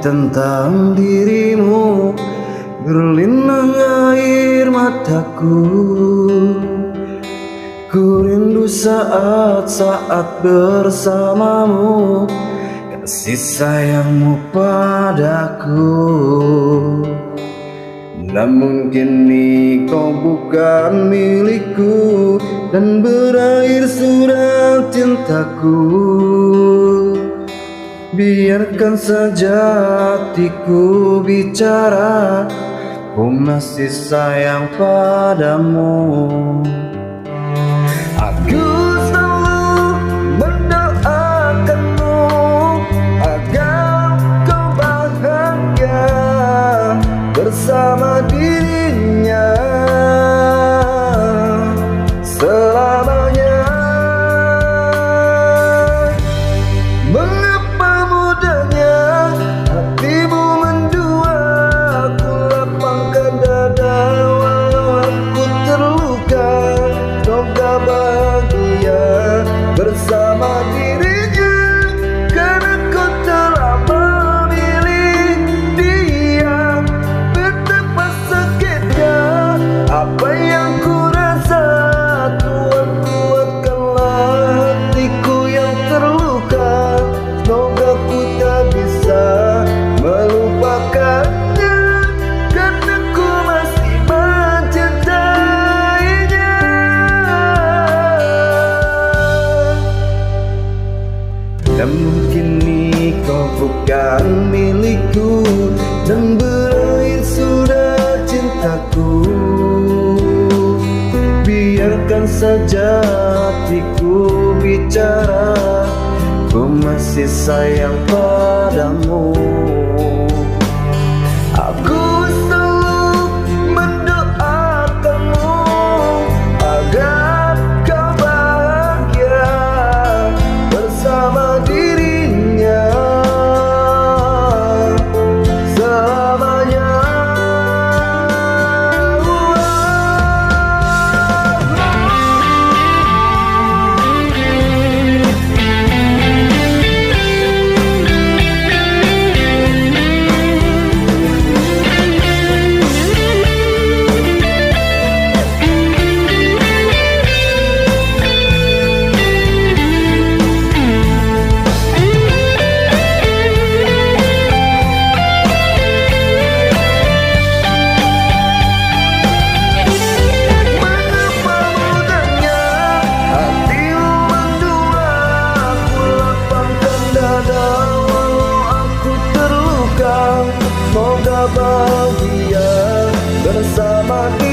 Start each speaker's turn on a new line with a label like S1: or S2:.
S1: tentang dirimu, berlinang air mataku. Ku rindu saat-saat bersamamu, kasih sayangmu padaku. Namun kini kau bukan milikku, dan berakhir surat cintaku. Biarkan saja hatiku bicara, ku masih sayang padamu. Aku selalu mendoakanmu agar kau bahagia bersama dirinya selamanya. Mengapa mudahnya hatimu mendua, aku lapangkan dada walau aku terluka. Semoga bahagia bersama dirinya, karena kau telah memilih dia. Betapa sakitnya apa yang ku rasa, Tuhan kuatkanlah hatiku yang terluka. Semoga ku tak bisa melupakannya, karena ku masih mencintainya. Namun kini kau bukan milikku, dan berakhir sudah cintaku. Biarkan saja hatiku bicara, ku masih sayang padamu. Aku selalu mendoakanmu agar kau bahagia bersama dirinya selamanya. Semoga bahagia bersama kita.